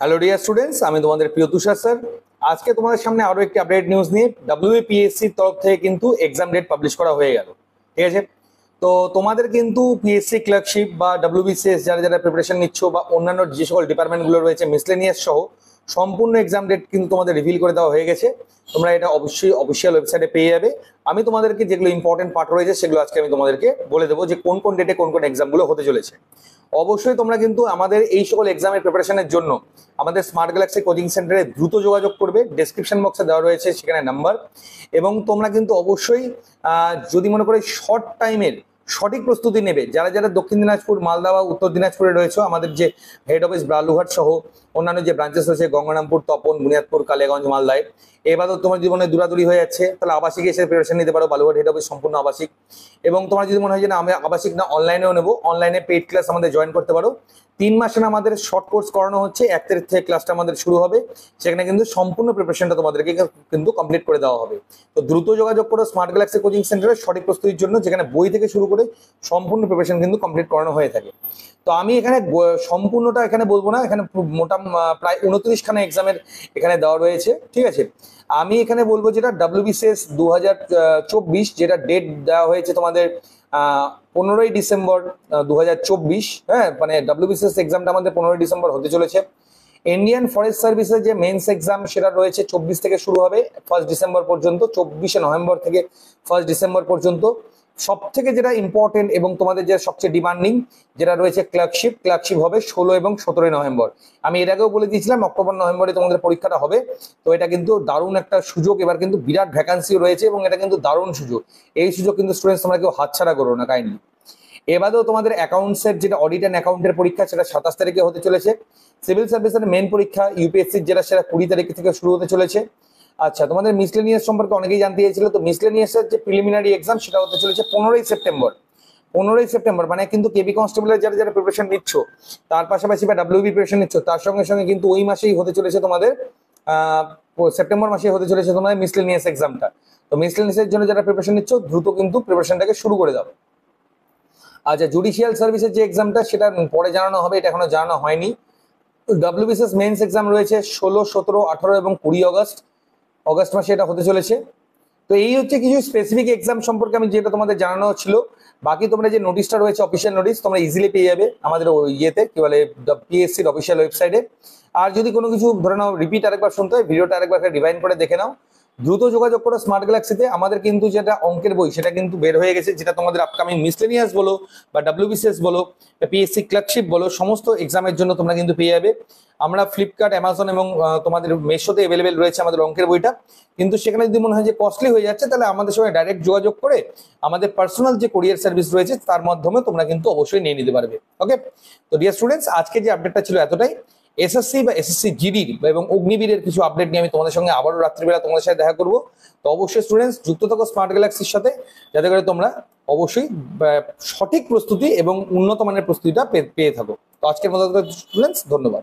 Hello dear students, আমি তোমাদের প্রিয় তুষার স্যার। আজকে তোমাদের সামনে আরো একটি আপডেট নিউজ নিয়ে WBPSC তরফ থেকে কিন্তু এক্সাম ডেট পাবলিশ করা হয়ে গেল। ঠিক আছে, তো তোমাদের কিন্তু পিএসসি ক্লার্কশিপ বা WBCS যারা যারা প্রিপারেশন নিচ্ছ বা অন্যান্য যে সকল ডিপার্টমেন্টগুলো রয়েছে মিসলেনিয়াস সহ সম্পূর্ণ এক্সাম ডেট কিন্তু তোমাদের রিভিল করে দেওয়া হয়ে গেছে। তোমরা এটা অবশ্যই অফিসিয়াল ওয়েবসাইটে পেয়ে যাবে। আমি তোমাদেরকে যেগুলো ইম্পর্টেন্ট পার্ট রয়েছে সেগুলো আজকে আমি তোমাদেরকে বলে দেবো যে কোন কোন ডেটে কোন কোন এক্সামগুলো হতে চলেছে। অবশ্যই তোমরা কিন্তু আমাদের এই সকল এক্সামের প্রিপারেশনের জন্য আমাদের স্মার্ট গ্যালাক্সি কোচিং সেন্টারে দ্রুত যোগাযোগ করবে। ডেসক্রিপশন বক্সে দেওয়া রয়েছে সেখানে নাম্বার, এবং তোমরা কিন্তু অবশ্যই যদি মনে করে শর্ট টাইমের সঠিক প্রস্তুতি নেবে, যারা যারা দক্ষিণ দিনাজপুর, মালদা বা উত্তর দিনাজপুরে রয়েছে, আমাদের যে হেড অফিস বালুঘাট সহ অন্যান্য যে ব্রাঞ্চেস রয়েছে গঙ্গারামপুর, তপন, বুনিয়াদপুর, কালিয়াগঞ্জ, মালদায়, এবারও তোমার জীবনে দূরাদূরি হয়ে যাচ্ছে তাহলে আবাসিক এসে প্রিপারেশন নিতে পারো। বালুঘাট হেড অফিস সম্পূর্ণ আবাসিক। এবং তোমার যদি মনে হয় যে না আমি আবাসিক না অনলাইনেও নেবো, অনলাইনে পেইড ক্লাস আমাদের জয়েন করতে পারো। 3 মাসে আমাদের শর্ট কোর্স করানো হচ্ছে, 1 তারিখ থেকে ক্লাসটা আমাদের শুরু হবে। সেখানে কিন্তু সম্পূর্ণ প্রিপারেশনটা তোমাদেরকে কিন্তু কমপ্লিট করে দেওয়া হবে। তো দ্রুত যোগাযোগ করো স্মার্ট গ্যালাক্সি কোচিং সেন্টারে সঠিক প্রস্তুতির জন্য, যেখানে বই থেকে শুরু করে সম্পূর্ণ প্রিপারেশন কিন্তু কমপ্লিট করানো হয়ে থাকে। তো আমি এখানে সম্পূর্ণটা এখানে বলবো না, এখানে মোটা প্রায় 29খানা এক্সামের এখানে দেওয়া রয়েছে। ঠিক আছে, আমি এখানে বলবো যেটা WBCS 2024 যেটা ডেট দেওয়া হয়েছে তোমাদের 15ই ডিসেম্বর 2024। হ্যাঁ, মানে WBCS এক্সামটা আমাদের 15ই ডিসেম্বর হতে চলেছে। ইন্ডিয়ান ফরেস্ট সার্ভিসের যে মেন্স এক্সাম সেটা রয়েছে 24 থেকে শুরু হবে 1 ডিসেম্বর পর্যন্ত, 24শে নভেম্বর থেকে 1 ডিসেম্বর পর্যন্ত। সব থেকে যেটা ইম্পর্টেন্ট এবং তোমাদের যে সবচেয়ে ডিমান্ডিং যেটা রয়েছে ক্লার্কশিপ হবে 16 এবং 17 নভেম্বর। আমি এর আগেও বলে দিয়েছিলাম অক্টোবর নভেম্বরে তোমাদের পরীক্ষাটা হবে। তো এটা কিন্তু দারুণ একটা সুযোগ, এবার কিন্তু বিরাট ভ্যাকান্সি রয়েছে এবং এটা কিন্তু দারুণ সুযোগ। এই সুযোগ কিন্তু স্টুডেন্টস তোমরা কেউ হাতছাড়া করো না কাইন্ডলি। এবারেও তোমাদের অ্যাকাউন্টসের যেটা অডিট অ্যান্ড অ্যাকাউন্টের পরীক্ষা সেটা 27 তারিখে হতে চলেছে। সিভিল সার্ভিসের মেন পরীক্ষা UPSC যেটা সেটা 20 তারিখ থেকে শুরু হতে চলেছে। আচ্ছা, তোমাদের মিসলেনিয়াস সম্পর্কে অনেকেই জানতে চেয়েছিল। তো মিসলেনিয়াসের যে প্রিলিমিনারি এক্সাম সেটা হতে চলেছে 15ই সেপ্টেম্বর। মানে কিন্তু কেবি কনস্টেবলের যারা যারা প্রিপারেশন নিচ্ছ, তার পাশাপাশি বা WB প্রিপারেশন নিচ্ছ, তার সঙ্গে সঙ্গে কিন্তু ওই মাসেই হতে চলেছে তোমাদের সেপ্টেম্বর মাসেই হতে চলেছে তোমাদের মিসলেনিয়াস এক্সামটা। তো মিসলেনিয়াসের জন্য যারা প্রিপারেশন নিচ্ছ দ্রুত কিন্তু প্রিপারেশনটাকে শুরু করে দাও। আচ্ছা, জুডিশিয়াল সার্ভিসের যে এক্সামটা সেটা পরে জানানো হবে, এটা এখনো জানানো হয়নি। WBCS মেন্স এক্সাম রয়েছে 16, 17, 18 এবং 20 অগস্ট মাসে এটা হতে চলেছে। তো এই হচ্ছে কিছু স্পেসিফিক এক্সাম সম্পর্কে আমি যেটা তোমাদের জানানো ছিল। বাকি তোমরা যে নোটিশটা রয়েছে অফিসিয়াল নোটিশ তোমরা ইজিলি পেয়ে যাবে আমাদের ইয়েতে কি বলে PSCর অফিসিয়াল ওয়েবসাইটে। আর যদি কোনো কিছু ধরে নাও রিপিট আরেকবার শুনতে হয়, ভিডিওটা আরেকবার রিভাইন্ড করে দেখে নাও। দ্রুত যোগাযোগ করো স্মার্ট গ্যালাক্সিতে। আমাদের কিন্তু যেটা অঙ্কের বই সেটা কিন্তু বের হয়ে গেছে, যেটা তোমাদের আপকামিং মিসলেনিয়াস বলো বা WBCS বলো, PSC ক্লার্কশিপ বলো, সমস্ত এক্সামের জন্য তোমরা কিন্তু পেয়ে যাবে। আমরা ফ্লিপকার্ট, অ্যামাজন এবং তোমাদের মেশোতে অ্যাভেলেবেল রয়েছে আমাদের অঙ্কের বইটা। কিন্তু সেখানে যদি মনে হয় যে কস্টলি হয়ে যাচ্ছে তাহলে আমাদের সঙ্গে ডাইরেক্ট যোগাযোগ করে আমাদের পার্সোনাল যে কোরিয়ার সার্ভিস রয়েছে তার মাধ্যমে তোমরা কিন্তু অবশ্যই নিয়ে নিতে পারবে। ওকে, তো ডিয়ার স্টুডেন্টস, আজকে যে আপডেটটা ছিল এতটাই। SSC বা SSC GDর এবং অগ্নিবীরের কিছু আপডেট নিয়ে আমি তোমাদের সঙ্গে আবারও রাত্রিবেলা তোমাদের সাথে দেখা করবো। তো অবশ্যই স্টুডেন্টস যুক্ত থাকো স্মার্ট গ্যালাক্সির সাথে, যাতে করে তোমরা অবশ্যই সঠিক প্রস্তুতি এবং উন্নত মানের প্রস্তুতিটা পেয়ে থাকো। তো আজকের মতো স্টুডেন্টস ধন্যবাদ।